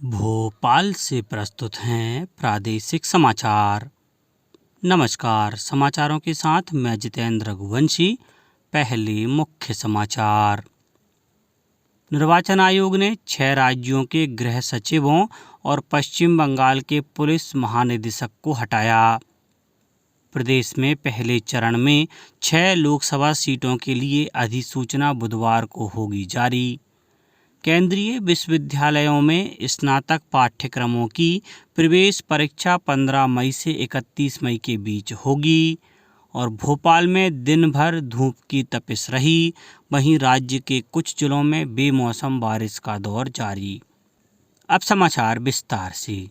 भोपाल से प्रस्तुत हैं प्रादेशिक समाचार। नमस्कार, समाचारों के साथ मैं जितेंद्र रघुवंशी। पहले मुख्य समाचार। निर्वाचन आयोग ने 6 राज्यों के गृह सचिवों और पश्चिम बंगाल के पुलिस महानिदेशक को हटाया। प्रदेश में पहले चरण में 6 लोकसभा सीटों के लिए अधिसूचना बुधवार को होगी जारी। केंद्रीय विश्वविद्यालयों में स्नातक पाठ्यक्रमों की प्रवेश परीक्षा 15 मई से 31 मई के बीच होगी। और भोपाल में दिन भर धूप की तपिश रही, वहीं राज्य के कुछ जिलों में बेमौसम बारिश का दौर जारी। अब समाचार विस्तार से।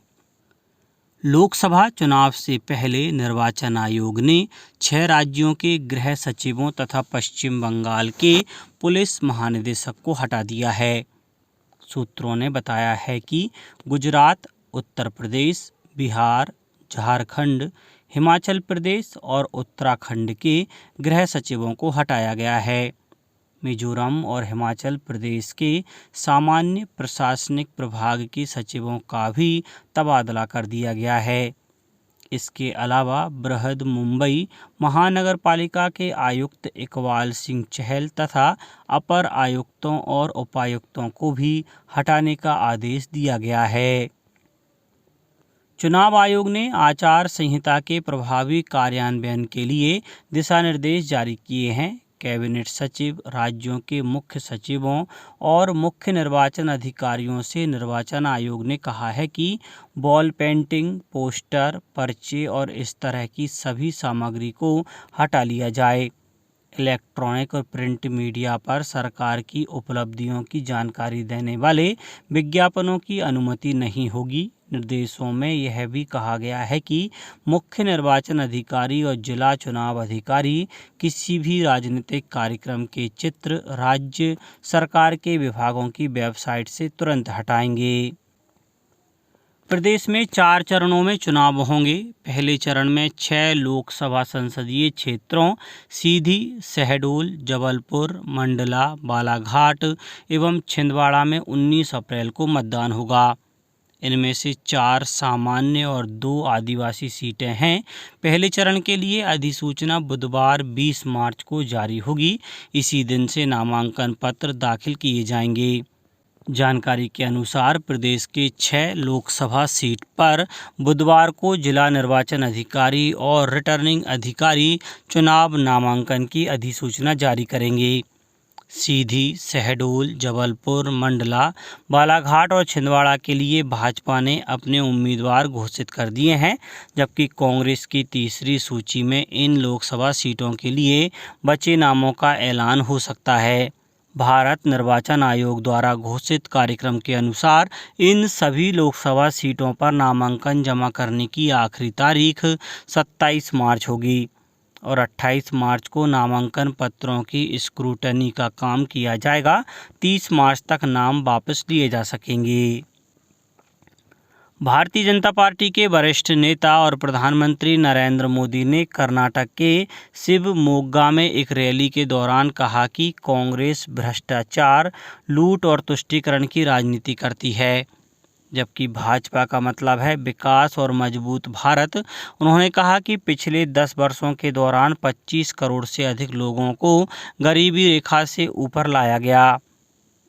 लोकसभा चुनाव से पहले निर्वाचन आयोग ने 6 राज्यों के गृह सचिवों तथा पश्चिम बंगाल के पुलिस महानिदेशक को हटा दिया है। सूत्रों ने बताया है कि गुजरात, उत्तर प्रदेश, बिहार, झारखंड, हिमाचल प्रदेश और उत्तराखंड के गृह सचिवों को हटाया गया है। मिजोरम और हिमाचल प्रदेश के सामान्य प्रशासनिक प्रभाग के सचिवों का भी तबादला कर दिया गया है। इसके अलावा बृहद मुंबई महानगर पालिका के आयुक्त इकबाल सिंह चहल तथा अपर आयुक्तों और उपायुक्तों को भी हटाने का आदेश दिया गया है। चुनाव आयोग ने आचार संहिता के प्रभावी कार्यान्वयन के लिए दिशा निर्देश जारी किए हैं। कैबिनेट सचिव राज्यों के मुख्य सचिवों और मुख्य निर्वाचन अधिकारियों से निर्वाचन आयोग ने कहा है कि वॉल पेंटिंग, पोस्टर, पर्चे और इस तरह की सभी सामग्री को हटा लिया जाए। इलेक्ट्रॉनिक और प्रिंट मीडिया पर सरकार की उपलब्धियों की जानकारी देने वाले विज्ञापनों की अनुमति नहीं होगी। निर्देशों में यह भी कहा गया है कि मुख्य निर्वाचन अधिकारी और जिला चुनाव अधिकारी किसी भी राजनीतिक कार्यक्रम के चित्र राज्य सरकार के विभागों की वेबसाइट से तुरंत हटाएंगे। प्रदेश में 4 चरणों में चुनाव होंगे। पहले चरण में 6 लोकसभा संसदीय क्षेत्रों सीधी, शहडोल, जबलपुर, मंडला, बालाघाट एवं छिंदवाड़ा में 19 अप्रैल को मतदान होगा। इनमें से 4 सामान्य और 2 आदिवासी सीटें हैं। पहले चरण के लिए अधिसूचना बुधवार 20 मार्च को जारी होगी। इसी दिन से नामांकन पत्र दाखिल किए जाएंगे। जानकारी के अनुसार प्रदेश के 6 लोकसभा सीट पर बुधवार को जिला निर्वाचन अधिकारी और रिटर्निंग अधिकारी चुनाव नामांकन की अधिसूचना जारी करेंगे। सीधी, शहडोल, जबलपुर, मंडला, बालाघाट और छिंदवाड़ा के लिए भाजपा ने अपने उम्मीदवार घोषित कर दिए हैं, जबकि कांग्रेस की तीसरी सूची में इन लोकसभा सीटों के लिए बचे नामों का ऐलान हो सकता है। भारत निर्वाचन आयोग द्वारा घोषित कार्यक्रम के अनुसार इन सभी लोकसभा सीटों पर नामांकन जमा करने की आखिरी तारीख 27 मार्च होगी और 28 मार्च को नामांकन पत्रों की स्क्रूटनी का काम किया जाएगा। 30 मार्च तक नाम वापस लिए जा सकेंगे। भारतीय जनता पार्टी के वरिष्ठ नेता और प्रधानमंत्री नरेंद्र मोदी ने कर्नाटक के शिवमोग्गा में एक रैली के दौरान कहा कि कांग्रेस भ्रष्टाचार, लूट और तुष्टीकरण की राजनीति करती है, जबकि भाजपा का मतलब है विकास और मजबूत भारत। उन्होंने कहा कि पिछले 10 वर्षों के दौरान 25 करोड़ से अधिक लोगों को गरीबी रेखा से ऊपर लाया गया।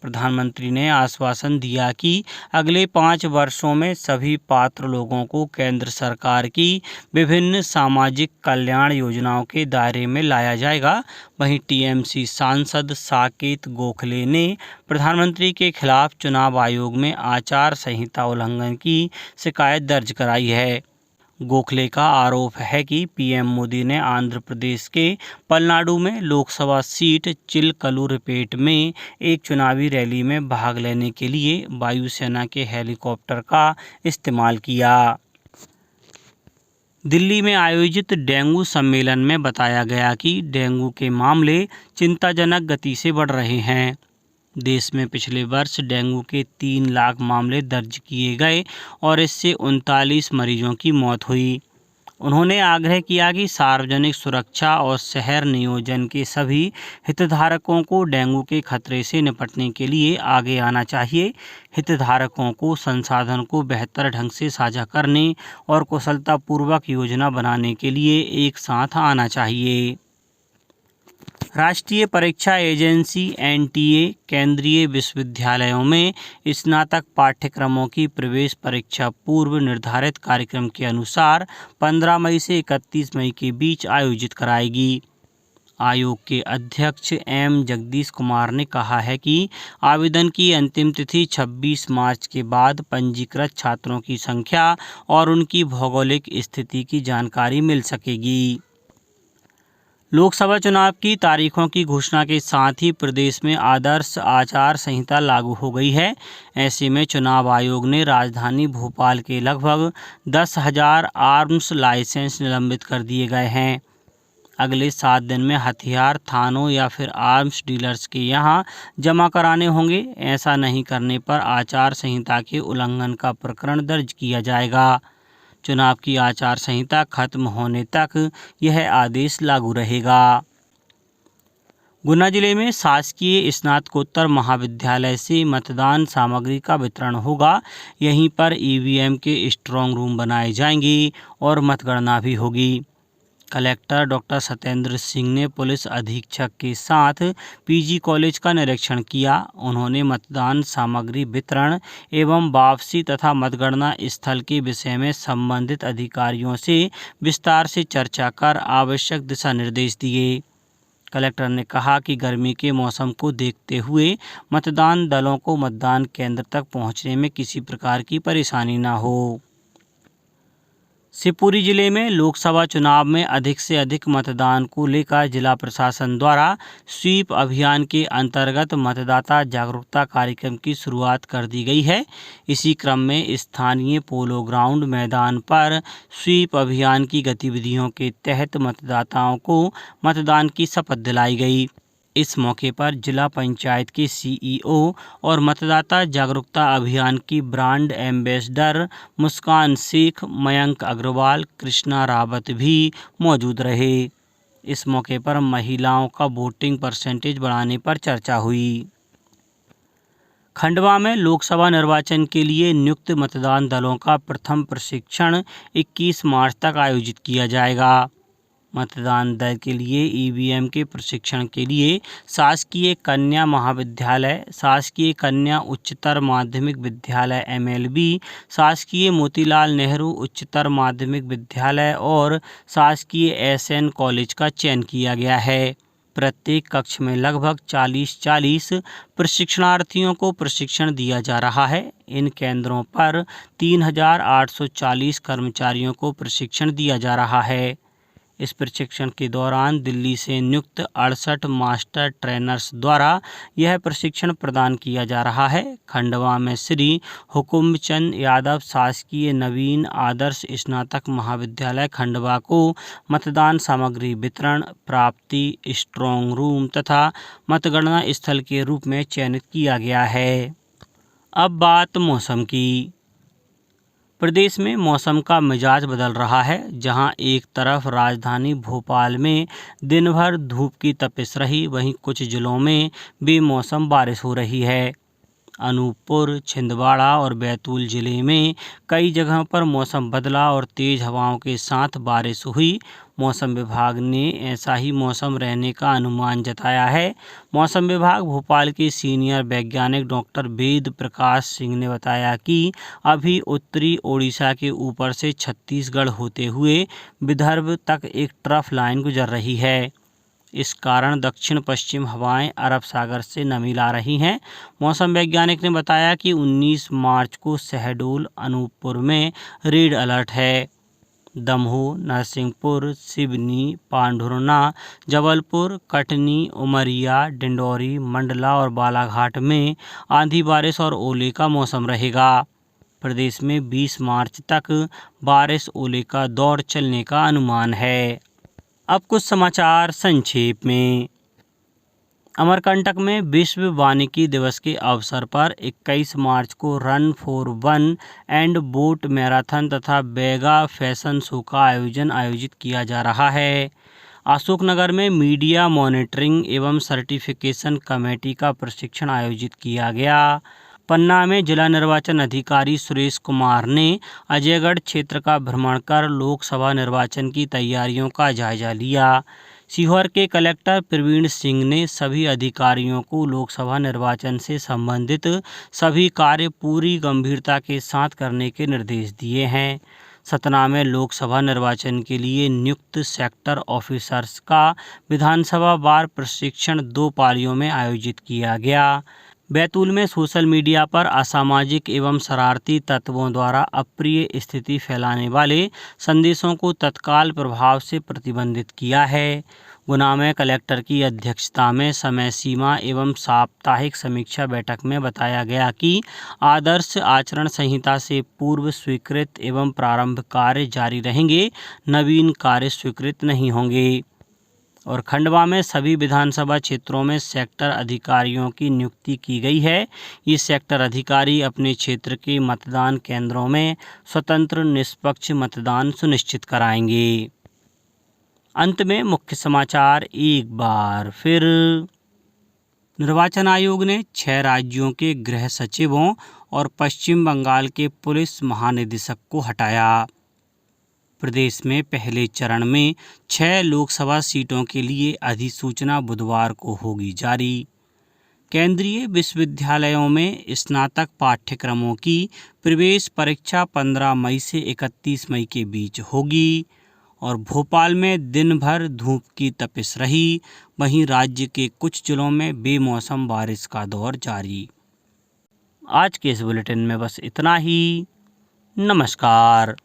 प्रधानमंत्री ने आश्वासन दिया कि अगले 5 वर्षों में सभी पात्र लोगों को केंद्र सरकार की विभिन्न सामाजिक कल्याण योजनाओं के दायरे में लाया जाएगा। वहीं टीएमसी सांसद साकेत गोखले ने प्रधानमंत्री के खिलाफ चुनाव आयोग में आचार संहिता उल्लंघन की शिकायत दर्ज कराई है। गोखले का आरोप है कि पीएम मोदी ने आंध्र प्रदेश के पलनाडु में लोकसभा सीट चिलकलूरिपेट में एक चुनावी रैली में भाग लेने के लिए वायुसेना के हेलीकॉप्टर का इस्तेमाल किया। दिल्ली में आयोजित डेंगू सम्मेलन में बताया गया कि डेंगू के मामले चिंताजनक गति से बढ़ रहे हैं। देश में पिछले वर्ष डेंगू के 3 लाख मामले दर्ज किए गए और इससे 39 मरीजों की मौत हुई। उन्होंने आग्रह किया कि सार्वजनिक सुरक्षा और शहर नियोजन के सभी हितधारकों को डेंगू के खतरे से निपटने के लिए आगे आना चाहिए। हितधारकों को संसाधन को बेहतर ढंग से साझा करने और कुशलतापूर्वक योजना बनाने के लिए एक साथ आना चाहिए। राष्ट्रीय परीक्षा एजेंसी (एनटीए) केंद्रीय विश्वविद्यालयों में स्नातक पाठ्यक्रमों की प्रवेश परीक्षा पूर्व निर्धारित कार्यक्रम के अनुसार 15 मई से 31 मई के बीच आयोजित कराएगी। आयोग के अध्यक्ष एम जगदीश कुमार ने कहा है कि आवेदन की अंतिम तिथि 26 मार्च के बाद पंजीकृत छात्रों की संख्या और उनकी भौगोलिक स्थिति की जानकारी मिल सकेगी। लोकसभा चुनाव की तारीखों की घोषणा के साथ ही प्रदेश में आदर्श आचार संहिता लागू हो गई है। ऐसे में चुनाव आयोग ने राजधानी भोपाल के लगभग 10,000 आर्म्स लाइसेंस निलंबित कर दिए गए हैं। अगले 7 दिन में हथियार थानों या फिर आर्म्स डीलर्स के यहां जमा कराने होंगे। ऐसा नहीं करने पर आचार संहिता के उल्लंघन का प्रकरण दर्ज किया जाएगा। चुनाव की आचार संहिता खत्म होने तक यह आदेश लागू रहेगा। गुना जिले में शासकीय स्नातकोत्तर महाविद्यालय से मतदान सामग्री का वितरण होगा। यहीं पर ईवीएम के स्ट्रांग रूम बनाए जाएंगे और मतगणना भी होगी। कलेक्टर डॉक्टर सत्येंद्र सिंह ने पुलिस अधीक्षक के साथ पीजी कॉलेज का निरीक्षण किया। उन्होंने मतदान सामग्री वितरण एवं वापसी तथा मतगणना स्थल के विषय में संबंधित अधिकारियों से विस्तार से चर्चा कर आवश्यक दिशा निर्देश दिए। कलेक्टर ने कहा कि गर्मी के मौसम को देखते हुए मतदान दलों को मतदान केंद्र तक पहुंचने में किसी प्रकार की परेशानी न हो। शिवपुरी जिले में लोकसभा चुनाव में अधिक से अधिक मतदान को लेकर जिला प्रशासन द्वारा स्वीप अभियान के अंतर्गत मतदाता जागरूकता कार्यक्रम की शुरुआत कर दी गई है। इसी क्रम में स्थानीय पोलो ग्राउंड मैदान पर स्वीप अभियान की गतिविधियों के तहत मतदाताओं को मतदान की शपथ दिलाई गई। इस मौके पर जिला पंचायत के सीईओ और मतदाता जागरूकता अभियान की ब्रांड एम्बेसडर मुस्कान शेख, मयंक अग्रवाल, कृष्णा रावत भी मौजूद रहे। इस मौके पर महिलाओं का वोटिंग परसेंटेज बढ़ाने पर चर्चा हुई। खंडवा में लोकसभा निर्वाचन के लिए नियुक्त मतदान दलों का प्रथम प्रशिक्षण 21 मार्च तक आयोजित किया जाएगा। मतदान दल के लिए ईवीएम के प्रशिक्षण के लिए शासकीय कन्या महाविद्यालय, शासकीय कन्या उच्चतर माध्यमिक विद्यालय एमएलबी, शासकीय मोतीलाल नेहरू उच्चतर माध्यमिक विद्यालय और शासकीय एसएन कॉलेज का चयन किया गया है। प्रत्येक कक्ष में लगभग 40 प्रशिक्षणार्थियों को प्रशिक्षण दिया जा रहा है। इन केंद्रों पर 3,840 कर्मचारियों को प्रशिक्षण दिया जा रहा है। इस प्रशिक्षण के दौरान दिल्ली से नियुक्त 68 मास्टर ट्रेनर्स द्वारा यह प्रशिक्षण प्रदान किया जा रहा है। खंडवा में श्री हुकुमचंद यादव शासकीय नवीन आदर्श स्नातक महाविद्यालय खंडवा को मतदान सामग्री वितरण, प्राप्ति, स्ट्रांग रूम तथा मतगणना स्थल के रूप में चयनित किया गया है। अब बात मौसम की। प्रदेश में मौसम का मिजाज बदल रहा है। जहां एक तरफ राजधानी भोपाल में दिन भर धूप की तपिश रही, वहीं कुछ जिलों में बेमौसम बारिश हो रही है। अनूपपुर, छिंदवाड़ा और बैतूल जिले में कई जगहों पर मौसम बदला और तेज हवाओं के साथ बारिश हुई। मौसम विभाग ने ऐसा ही मौसम रहने का अनुमान जताया है। मौसम विभाग भोपाल के सीनियर वैज्ञानिक डॉक्टर वेद प्रकाश सिंह ने बताया कि अभी उत्तरी ओडिशा के ऊपर से छत्तीसगढ़ होते हुए विदर्भ तक एक ट्रफ लाइन गुजर रही है। इस कारण दक्षिण पश्चिम हवाएं अरब सागर से नमी ला रही हैं। मौसम वैज्ञानिक ने बताया कि 19 मार्च को शहडोल, अनूपपुर में रेड अलर्ट है। दमोह, नरसिंहपुर, सिवनी, पांढुर्णा, जबलपुर, कटनी, उमरिया, डिंडौरी, मंडला और बालाघाट में आंधी, बारिश और ओले का मौसम रहेगा। प्रदेश में 20 मार्च तक बारिश, ओले का दौर चलने का अनुमान है। अब कुछ समाचार संक्षेप में। अमरकंटक में विश्व वानिकी दिवस के अवसर पर 21 मार्च को run for one and boat marathon तथा बैगा फैशन शो का आयोजित किया जा रहा है। अशोकनगर में मीडिया मॉनिटरिंग एवं सर्टिफिकेशन कमेटी का प्रशिक्षण आयोजित किया गया। पन्ना में जिला निर्वाचन अधिकारी सुरेश कुमार ने अजयगढ़ क्षेत्र का भ्रमण कर लोकसभा निर्वाचन की तैयारियों का जायजा लिया। सीहोर के कलेक्टर प्रवीण सिंह ने सभी अधिकारियों को लोकसभा निर्वाचन से संबंधित सभी कार्य पूरी गंभीरता के साथ करने के निर्देश दिए हैं। सतना में लोकसभा निर्वाचन के लिए नियुक्त सेक्टर ऑफिसर्स का विधानसभा वार प्रशिक्षण 2 पालियों में आयोजित किया गया। बैतूल में सोशल मीडिया पर असामाजिक एवं शरारती तत्वों द्वारा अप्रिय स्थिति फैलाने वाले संदेशों को तत्काल प्रभाव से प्रतिबंधित किया है। गुना में कलेक्टर की अध्यक्षता में समय सीमा एवं साप्ताहिक समीक्षा बैठक में बताया गया कि आदर्श आचरण संहिता से पूर्व स्वीकृत एवं प्रारंभ कार्य जारी रहेंगे, नवीन कार्य स्वीकृत नहीं होंगे। और खंडवा में सभी विधानसभा क्षेत्रों में सेक्टर अधिकारियों की नियुक्ति की गई है। ये सेक्टर अधिकारी अपने क्षेत्र के मतदान केंद्रों में स्वतंत्र निष्पक्ष मतदान सुनिश्चित कराएंगे। अंत में मुख्य समाचार एक बार फिर। निर्वाचन आयोग ने 6 राज्यों के गृह सचिवों और पश्चिम बंगाल के पुलिस महानिदेशक को हटाया। प्रदेश में पहले चरण में 6 लोकसभा सीटों के लिए अधिसूचना बुधवार को होगी जारी। केंद्रीय विश्वविद्यालयों में स्नातक पाठ्यक्रमों की प्रवेश परीक्षा 15 मई से 31 मई के बीच होगी। और भोपाल में दिन भर धूप की तपिश रही, वहीं राज्य के कुछ जिलों में बेमौसम बारिश का दौर जारी। आज के इस बुलेटिन में बस इतना ही। नमस्कार।